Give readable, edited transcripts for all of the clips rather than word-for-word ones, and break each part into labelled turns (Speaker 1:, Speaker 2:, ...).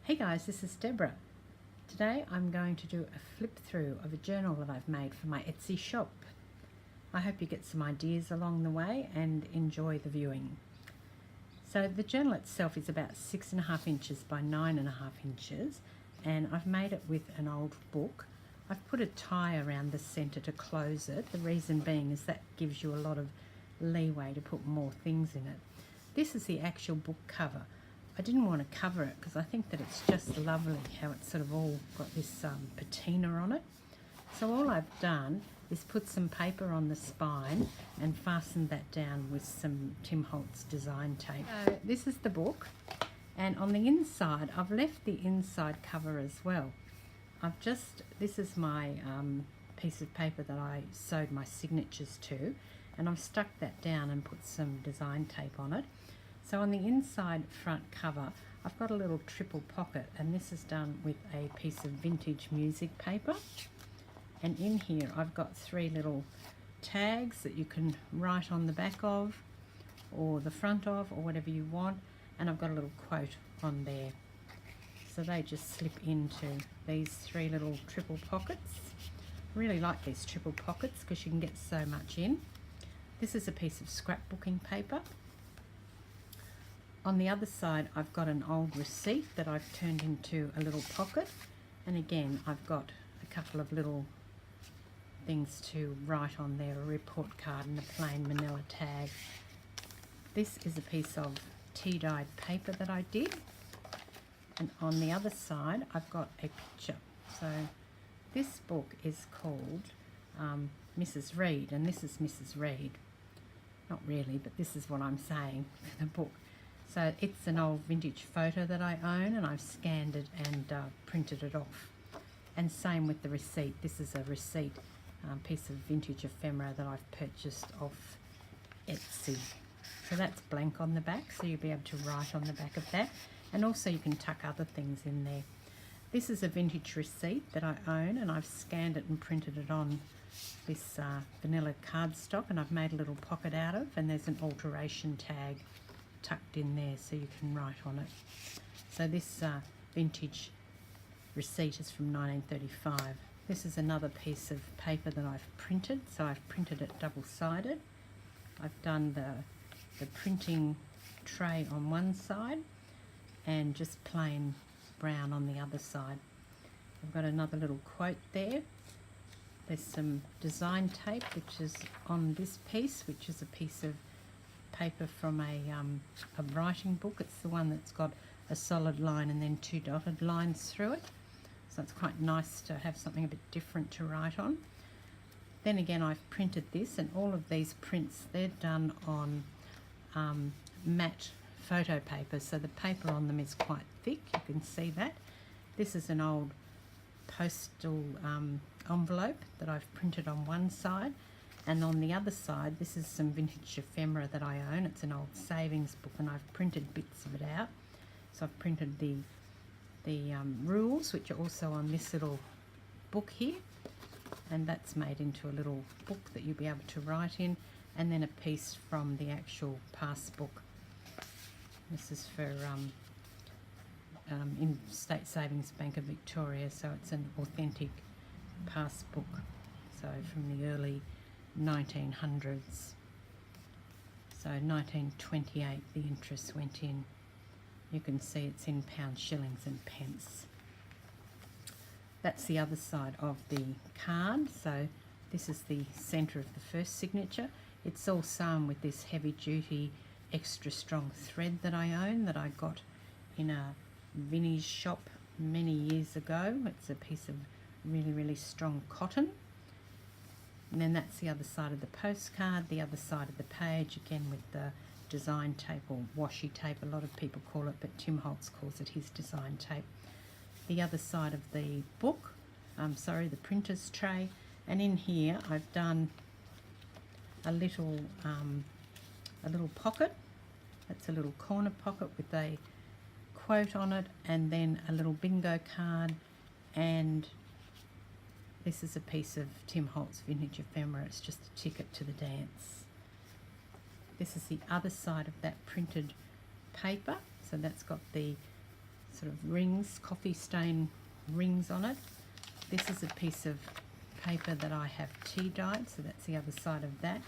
Speaker 1: Hey guys, this is Deborah. Today I'm going to do a flip through of a journal that I've made for my Etsy shop. I hope you get some ideas along the way and enjoy the viewing. So the journal itself is about 6.5 inches by 9.5 inches, and I've made it with an old book. I've put a tie around the centre to close it. The reason being is that gives you a lot of leeway to put more things in it. This is the actual book cover. I didn't want to cover it because I think that it's just lovely how it's sort of all got this patina on it. So all I've done is put some paper on the spine and fastened that down with some Tim Holtz design tape. So this is the book, and on the inside I've left the inside cover as well. This is my piece of paper that I sewed my signatures to, and I've stuck that down and put some design tape on it. So on the inside front cover, I've got a little triple pocket, and this is done with a piece of vintage music paper. And in here I've got 3 little tags that you can write on the back of, or the front of, or whatever you want. And I've got a little quote on there. So they just slip into these 3 little triple pockets. I really like these triple pockets because you can get so much in. This is a piece of scrapbooking paper. On the other side, I've got an old receipt that I've turned into a little pocket. And again, I've got a couple of little things to write on there, a report card and a plain manila tag. This is a piece of tea-dyed paper that I did. And on the other side, I've got a picture. So this book is called Mrs Reid, and this is Mrs Reid. Not really, but this is what I'm saying for the book. So it's an old vintage photo that I own, and I've scanned it and printed it off. And same with the receipt. This is a receipt, piece of vintage ephemera that I've purchased off Etsy. So that's blank on the back, so you'll be able to write on the back of that. And also you can tuck other things in there. This is a vintage receipt that I own, and I've scanned it and printed it on this vanilla cardstock, and I've made a little pocket out of, and there's an alteration tag tucked in there so you can write on it. So this vintage receipt is from 1935. This is another piece of paper that I've printed, so I've printed it double-sided. I've done the printing tray on one side and just plain brown on the other side. I've got another little quote there. There's some design tape which is on this piece, which is a piece of paper from a writing book. It's the one that's got a solid line and then 2 dotted lines through it. So it's quite nice to have something a bit different to write on. Then again, I've printed this, and all of these prints, they're done on matte photo paper, so the paper on them is quite thick. You can see that. This is an old postal envelope that I've printed on one side, and on the other side this is some vintage ephemera that I own. It's an old savings book, and I've printed bits of it out. So I've printed the rules, which are also on this little book here, and that's made into a little book that you'll be able to write in, and then a piece from the actual passbook. This is for in State Savings Bank of Victoria, so it's an authentic passbook, so from the early 1900s. So 1928 the interest went in. You can see it's in pounds, shillings and pence. That's the other side of the card. So this is the centre of the first signature. It's all sewn with this heavy duty extra strong thread that I own, that I got in a vintage shop many years ago. It's a piece of really strong cotton. And then that's the other side of the postcard, the other side of the page, again with the design tape, or washi tape a lot of people call it, but Tim Holtz calls it his design tape. The other side of the book, the printer's tray, and in here I've done a little pocket. That's a little corner pocket with a quote on it, and then a little bingo card, and this is a piece of Tim Holtz vintage ephemera. It's just a ticket to the dance. This is the other side of that printed paper. So that's got the sort of rings, coffee stain rings on it. This is a piece of paper that I have tea dyed, so that's the other side of that.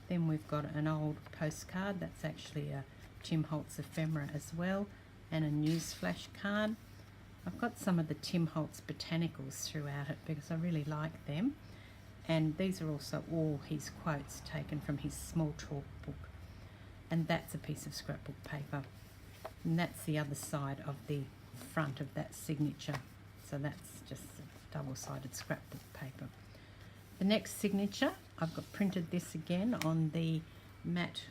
Speaker 1: Then we've got an old postcard, that's actually a Tim Holtz ephemera as well, and a newsflash card. I've got some of the Tim Holtz botanicals throughout it because I really like them. And these are also all his quotes taken from his small talk book. And that's a piece of scrapbook paper. And that's the other side of the front of that signature. So that's just a double-sided scrapbook paper. The next signature, I've got printed this again on the matte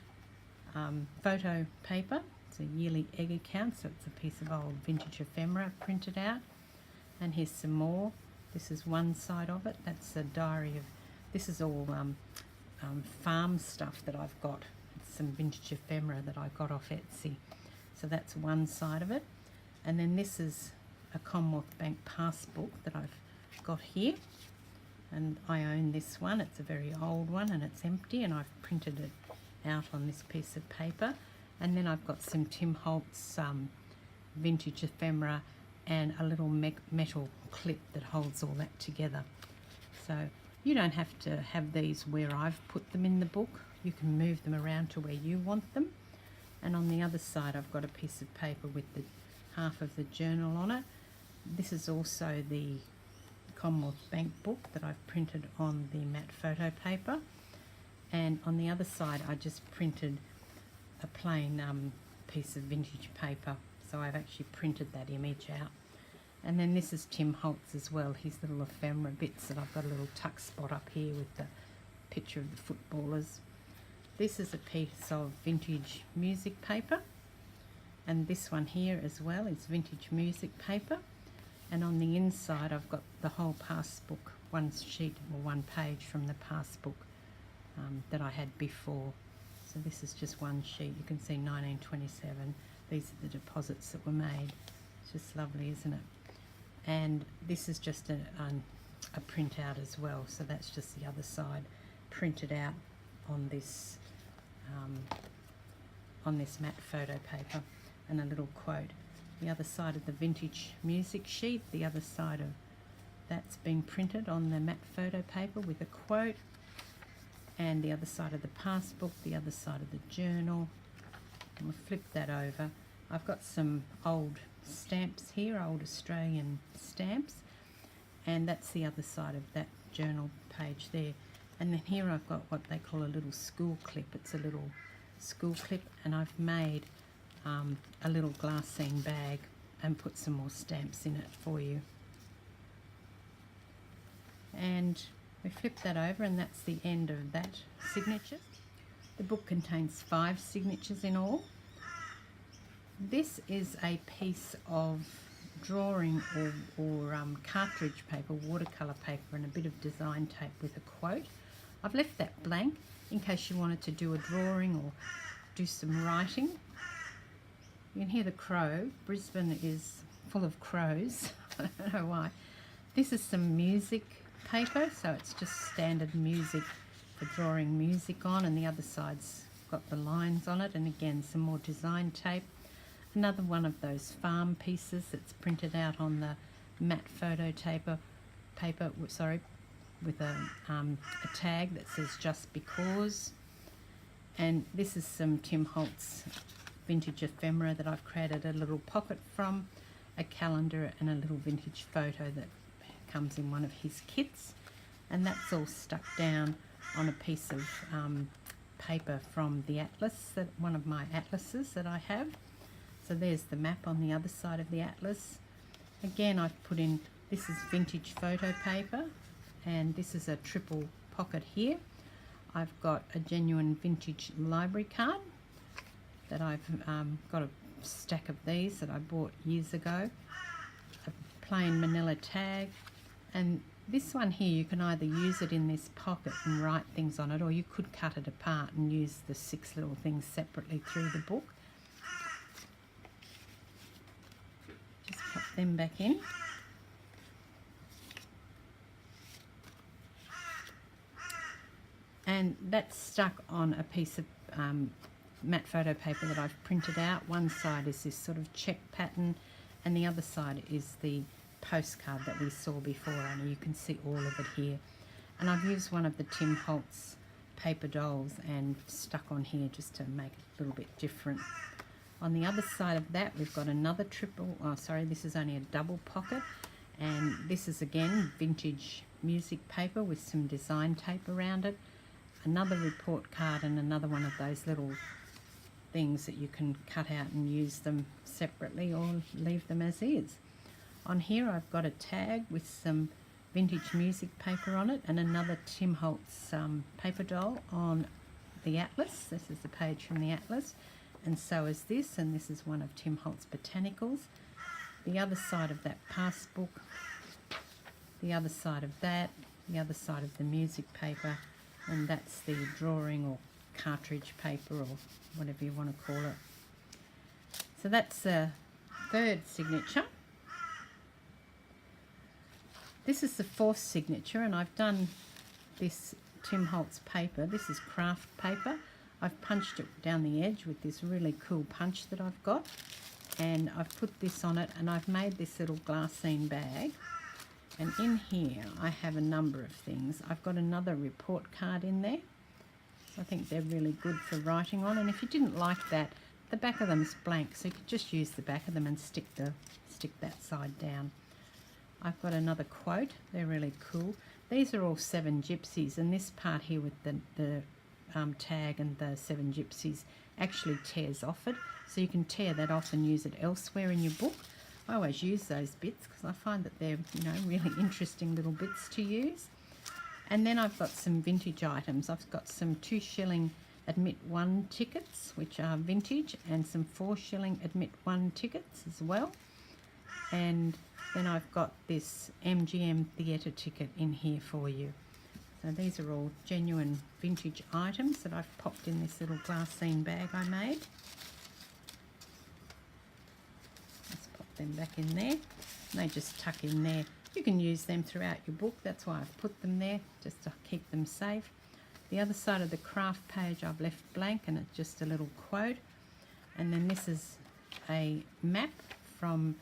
Speaker 1: photo paper. It's a yearly egg account, so it's a piece of old vintage ephemera printed out. And here's some more. This is one side of it. That's a diary of, this is all farm stuff that I've got. It's some vintage ephemera that I got off Etsy. So that's one side of it. And then this is a Commonwealth Bank passbook that I've got here. And I own this one. It's a very old one and it's empty, and I've printed it out on this piece of paper. And then I've got some Tim Holtz vintage ephemera and a little metal clip that holds all that together. So you don't have to have these where I've put them in the book. You can move them around to where you want them. And on the other side I've got a piece of paper with the half of the journal on it. This is also the Commonwealth Bank book that I've printed on the matte photo paper. And on the other side I just printed a plain piece of vintage paper. So I've actually printed that image out. And then this is Tim Holtz as well, his little ephemera bits that I've got a little tuck spot up here with the picture of the footballers. This is a piece of vintage music paper, and this one here as well is vintage music paper. And on the inside I've got the whole passbook, one sheet or one page from the passbook that I had before. So this is just one sheet. You can see 1927. These are the deposits that were made. It's just lovely, isn't it? And this is just a printout as well. So that's just the other side printed out on this matte photo paper, and a little quote. The other side of the vintage music sheet, the other side of that's been printed on the matte photo paper with a quote, and the other side of the passbook, the other side of the journal. And we'll flip that over. I've got some old stamps here, old Australian stamps, and that's the other side of that journal page there. And then here I've got what they call a little school clip. It's a little school clip, and I've made a little glassine bag and put some more stamps in it for you. And we flip that over, and that's the end of that signature. The book contains 5 signatures in all. This is a piece of drawing or cartridge paper, watercolour paper, and a bit of design tape with a quote. I've left that blank in case you wanted to do a drawing or do some writing. You can hear the crow. Brisbane is full of crows. I don't know why. This is some music paper, so it's just standard music for drawing music on, and the other side's got the lines on it, and again some more design tape. Another one of those farm pieces that's printed out on the matte photo paper, with a tag that says "Just Because." And this is some Tim Holtz vintage ephemera that I've created a little pocket from, a calendar, and a little vintage photo that comes in one of his kits. And that's all stuck down on a piece of paper from the atlas, one of my atlases that I have. So there's the map on the other side of the atlas. Again, I've put in, this is vintage photo paper, and this is a triple pocket here. I've got a genuine vintage library card that I've got a stack of these that I bought years ago. A plain manila tag, and this one here, you can either use it in this pocket and write things on it, or you could cut it apart and use the 6 little things separately through the book. Just pop them back in. And that's stuck on a piece of matte photo paper that I've printed out. One side is this sort of check pattern, and the other side is the postcard that we saw before, and you can see all of it here. And I've used one of the Tim Holtz paper dolls and stuck on here just to make it a little bit different. On the other side of that, we've got another this is only a double pocket, and this is again vintage music paper with some design tape around it. Another report card and another one of those little things that you can cut out and use them separately or leave them as is. On here I've got a tag with some vintage music paper on it and another Tim Holtz paper doll on the atlas. This is the page from the atlas, and so is this, and this is one of Tim Holtz botanicals. The other side of that passbook, the other side of that, the other side of the music paper, and that's the drawing or cartridge paper or whatever you want to call it. So that's the third signature. This is the fourth signature, and I've done this Tim Holtz paper. This is craft paper. I've punched it down the edge with this really cool punch that I've got, and I've put this on it, and I've made this little glassine bag. And in here I have a number of things. I've got another report card in there. I think they're really good for writing on, and if you didn't like that, the back of them is blank, so you could just use the back of them and stick that side down. I've got another quote. They're really cool. These are all 7 gypsies, and this part here with the tag and the 7 gypsies actually tears off it, so you can tear that off and use it elsewhere in your book. I always use those bits because I find that they're, you know, really interesting little bits to use. And then I've got some vintage items. I've got some 2 shilling admit 1 tickets, which are vintage, and some 4 shilling admit 1 tickets as well. And then I've got this MGM theatre ticket in here for you. So these are all genuine vintage items that I've popped in this little glassine bag I made. Let's pop them back in there. And they just tuck in there. You can use them throughout your book. That's why I've put them there, just to keep them safe. The other side of the craft page I've left blank, and it's just a little quote. And then this is a map from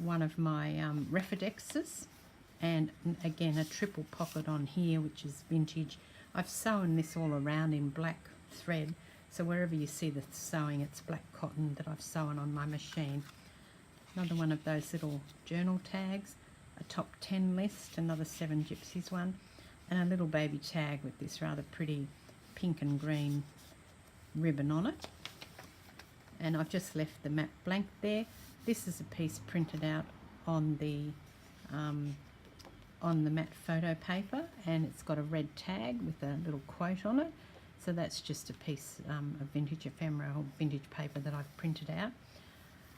Speaker 1: one of my Refidexes, and again a triple pocket on here, which is vintage. I've sewn this all around in black thread, so wherever you see the sewing, it's black cotton that I've sewn on my machine. Another one of those little journal tags, a top 10 list, another 7 gypsies one, and a little baby tag with this rather pretty pink and green ribbon on it. And I've just left the map blank there. This is a piece printed out on the matte photo paper, and it's got a red tag with a little quote on it. So that's just a piece of vintage ephemera or vintage paper that I've printed out.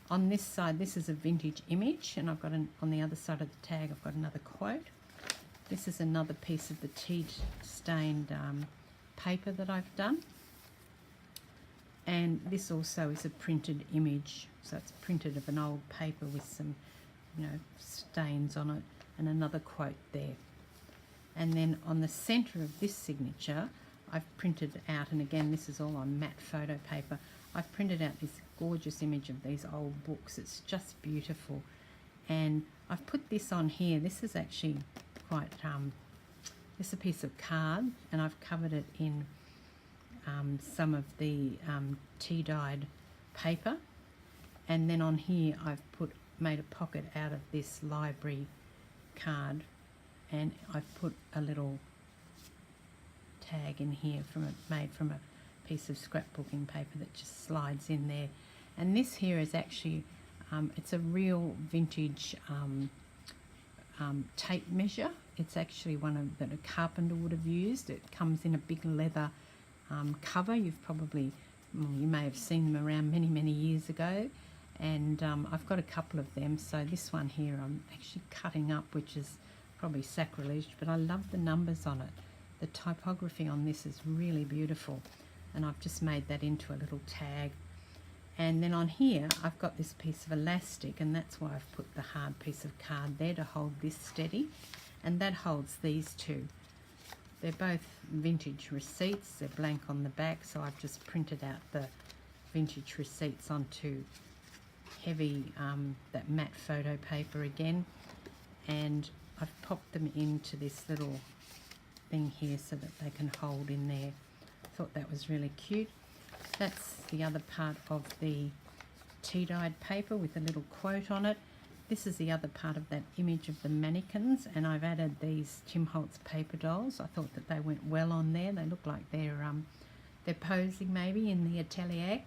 Speaker 1: On this side, this is a vintage image, and I've got on the other side of the tag, I've got another quote. This is another piece of the tea stained paper that I've done. And this also is a printed image, so it's printed of an old paper with some, you know, stains on it, and another quote there. And then on the centre of this signature, I've printed out, and again this is all on matte photo paper, I've printed out this gorgeous image of these old books. It's just beautiful. And I've put this on here. This is actually quite, this is a piece of card, and I've covered it in some of the tea-dyed paper, and then on here I've made a pocket out of this library card, and I've put a little tag in here made from a piece of scrapbooking paper that just slides in there. And this here is actually it's a real vintage tape measure. It's actually one that a carpenter would have used. It comes in a big leather cover. You may have seen them around many years ago, and I've got a couple of them. So this one here I'm actually cutting up, which is probably sacrilege, but I love the numbers on it. The typography on this is really beautiful, and I've just made that into a little tag. And then on here I've got this piece of elastic, and that's why I've put the hard piece of card there to hold this steady, and that holds these two. They're both vintage receipts. They're blank on the back, so I've just printed out the vintage receipts onto heavy, that matte photo paper again, and I've popped them into this little thing here so that they can hold in there. Thought that was really cute. That's the other part of the tea-dyed paper with a little quote on it. This is the other part of that image of the mannequins, and I've added these Tim Holtz paper dolls. I thought that they went well on there. They look like they're posing maybe in the atelier.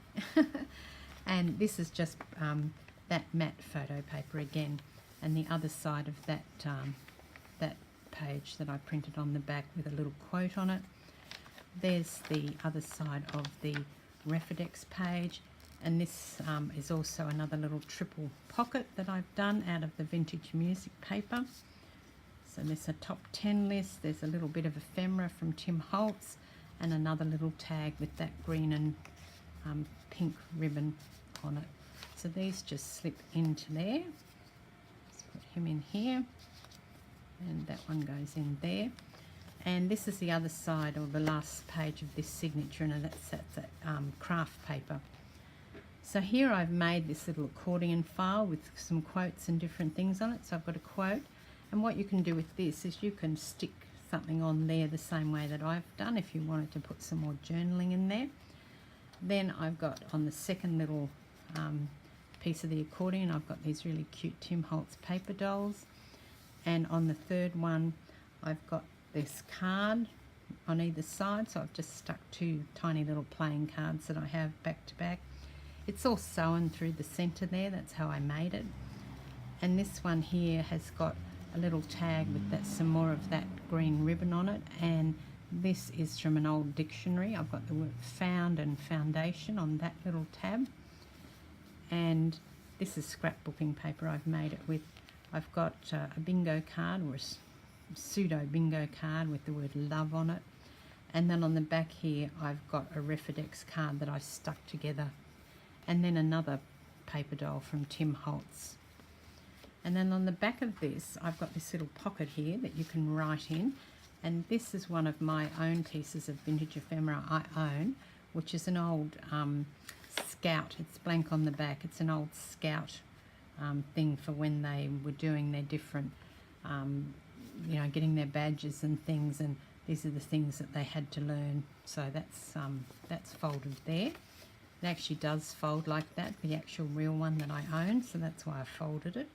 Speaker 1: And this is just that matte photo paper again, and the other side of that that page that I printed on the back with a little quote on it. There's the other side of the Refidex page, and this is also another little triple pocket that I've done out of the vintage music paper. So there's a top 10 list, there's a little bit of ephemera from Tim Holtz, and another little tag with that green and pink ribbon on it. So these just slip into there. Let's put him in here, and that one goes in there. And this is the other side, or the last page of this signature, and that's craft paper. So here I've made this little accordion file with some quotes and different things on it. So I've got a quote, and what you can do with this is you can stick something on there the same way that I've done if you wanted to put some more journaling in there. Then I've got on the second little piece of the accordion, I've got these really cute Tim Holtz paper dolls, and on the third one I've got this card on either side. So I've just stuck two tiny little playing cards that I have back to back. It's all sewn through the center there, that's how I made it. And this one here has got a little tag with that, some more of that green ribbon on it, and this is from an old dictionary. I've got the word found and foundation on that little tab, and this is scrapbooking paper I've made it with. I've got a bingo card, or a pseudo bingo card with the word love on it, and then on the back here I've got a Refidex card that I stuck together, and then another paper doll from Tim Holtz. And then on the back of this I've got this little pocket here that you can write in, and this is one of my own pieces of vintage ephemera I own, which is an old Scout. It's blank on the back. It's an old Scout thing for when they were doing their different you know, getting their badges and things, and these are the things that they had to learn. So that's folded there. It actually does fold like that, the actual real one that I own, so that's why I folded it.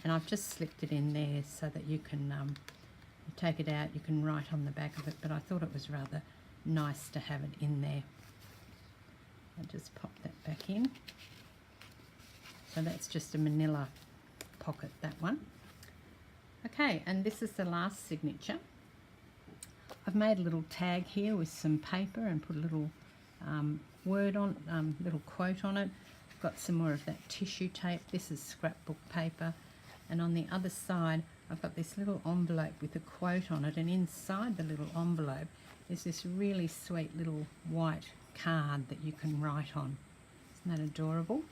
Speaker 1: And I've just slipped it in there so that you can you take it out, you can write on the back of it, but I thought it was rather nice to have it in there. I'll just pop that back in. So that's just a manila pocket, that one. Okay, and this is the last signature. I've made a little tag here with some paper and put a little word on, little quote on it. I've got some more of that tissue tape. This is scrapbook paper, and on the other side I've got this little envelope with a quote on it, and inside the little envelope is this really sweet little white card that you can write on. Isn't that adorable?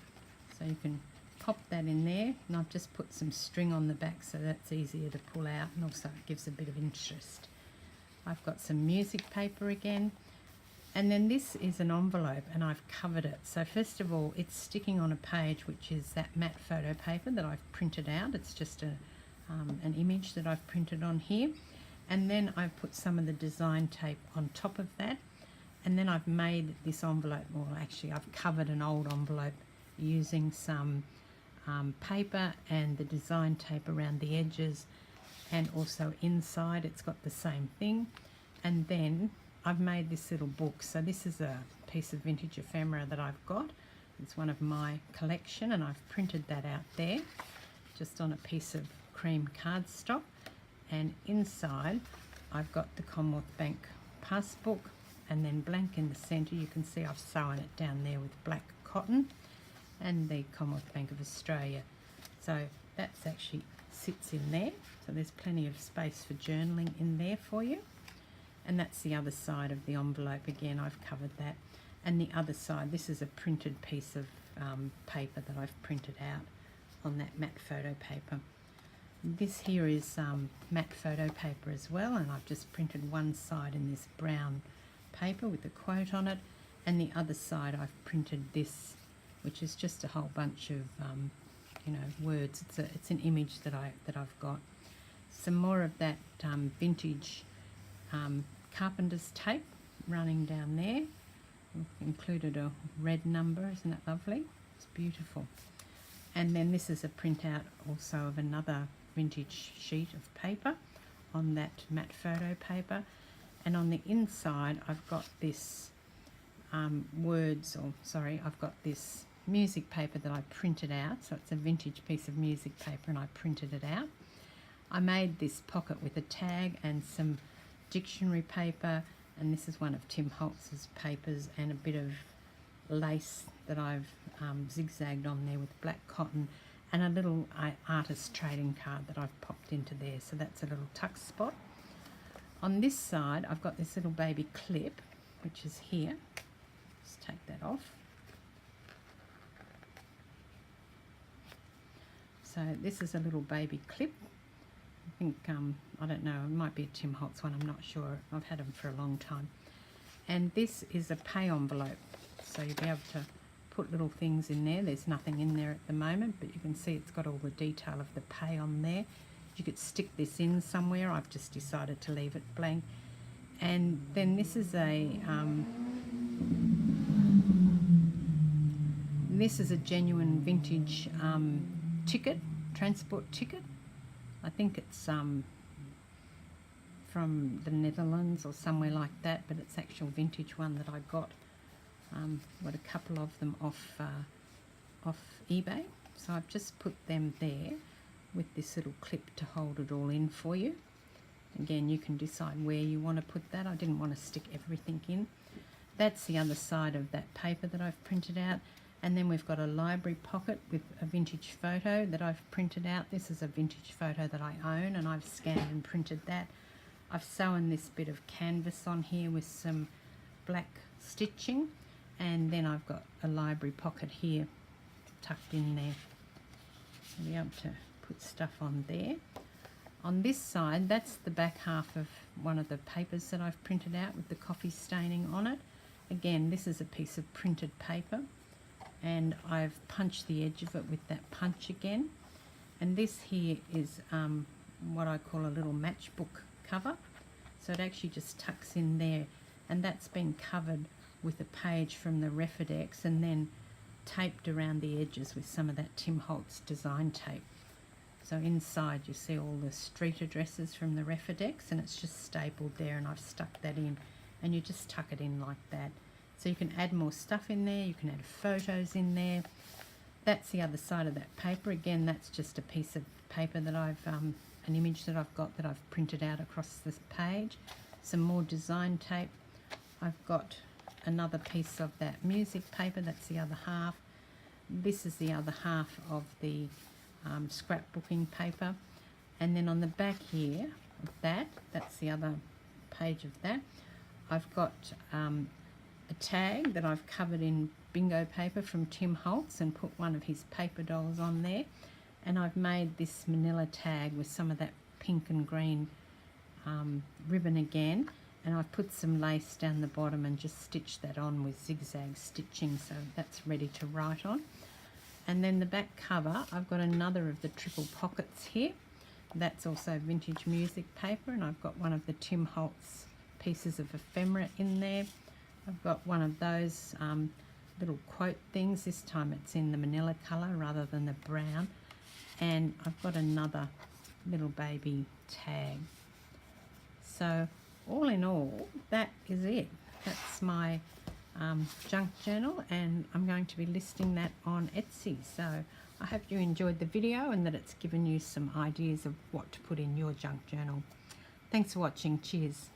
Speaker 1: So you can pop that in there, and I've just put some string on the back so that's easier to pull out, and also it gives a bit of interest. I've got some music paper again, and then this is an envelope, and I've covered it. So first of all, it's sticking on a page which is that matte photo paper that I've printed out. It's just an image that I've printed on here, and then I've put some of the design tape on top of that, and then I've made this envelope, well actually I've covered an old envelope using some paper and the design tape around the edges, and also inside it's got the same thing. And then I've made this little book. So this is a piece of vintage ephemera that I've got. It's one of my collection, and I've printed that out there just on a piece of cream cardstock, and inside I've got the Commonwealth Bank passbook, and then blank in the centre. You can see I've sewn it down there with black cotton, and the Commonwealth Bank of Australia. So that's actually sits in there, so there's plenty of space for journaling in there for you. And that's the other side of the envelope. Again, I've covered that. And the other side, this is a printed piece of paper that I've printed out on that matte photo paper. This here is matte photo paper as well, and I've just printed one side in this brown paper with a quote on it, and the other side I've printed this which is just a whole bunch of you know, words. It's an image that I've got. Some more of that vintage carpenter's tape running down there. I've included a red number, isn't that lovely? It's beautiful. And then this is a printout also of another vintage sheet of paper on that matte photo paper. And on the inside I've got this I've got this music paper that I printed out. So it's a vintage piece of music paper and I printed it out. I made this pocket with a tag and some dictionary paper, and this is one of Tim Holtz's papers, and a bit of lace that I've zigzagged on there with black cotton, and a little artist trading card that I've popped into there. So that's a little tuck spot. On this side I've got this little baby clip, which is here. Just take that off. So this is a little baby clip. I think, I don't know, it might be a Tim Holtz one, I'm not sure. I've had them for a long time. And this is a pay envelope. So you'll be able to put little things in there. There's nothing in there at the moment, but you can see it's got all the detail of the pay on there. You could stick this in somewhere. I've just decided to leave it blank. And then this is a genuine vintage ticket, transport ticket. I think it's from the Netherlands or somewhere like that, but it's actual vintage one that I got. Got a couple of them off eBay. So I've just put them there with this little clip to hold it all in for you. Again, you can decide where you want to put that. I didn't want to stick everything in. That's the other side of that paper that I've printed out. And then we've got a library pocket with a vintage photo that I've printed out. This is a vintage photo that I own, and I've scanned and printed that. I've sewn this bit of canvas on here with some black stitching, and then I've got a library pocket here tucked in there. I'll be able to put stuff on there. On this side, that's the back half of one of the papers that I've printed out with the coffee staining on it. Again, this is a piece of printed paper, and I've punched the edge of it with that punch again. And this here is what I call a little matchbook cover. So it actually just tucks in there, and that's been covered with a page from the Refidex and then taped around the edges with some of that Tim Holtz design tape. So inside you see all the street addresses from the Refidex, and it's just stapled there, and I've stuck that in, and you just tuck it in like that. So you can add more stuff in there, you can add photos in there. That's the other side of that paper. Again, that's just a piece of paper that I've, an image that I've got that I've printed out across this page. Some more design tape. I've got another piece of that music paper, that's the other half. This is the other half of the scrapbooking paper. And then on the back here of that's the other page of that. I've got a tag that I've covered in bingo paper from Tim Holtz and put one of his paper dolls on there. And I've made this manila tag with some of that pink and green ribbon again. And I've put some lace down the bottom and just stitched that on with zigzag stitching, so that's ready to write on. And then the back cover, I've got another of the triple pockets here. That's also vintage music paper, and I've got one of the Tim Holtz pieces of ephemera in there. I've got one of those little quote things. This time it's in the manila colour rather than the brown. And I've got another little baby tag. So all in all, that is it. That's my junk journal, and I'm going to be listing that on Etsy. So I hope you enjoyed the video and that it's given you some ideas of what to put in your junk journal. Thanks for watching. Cheers.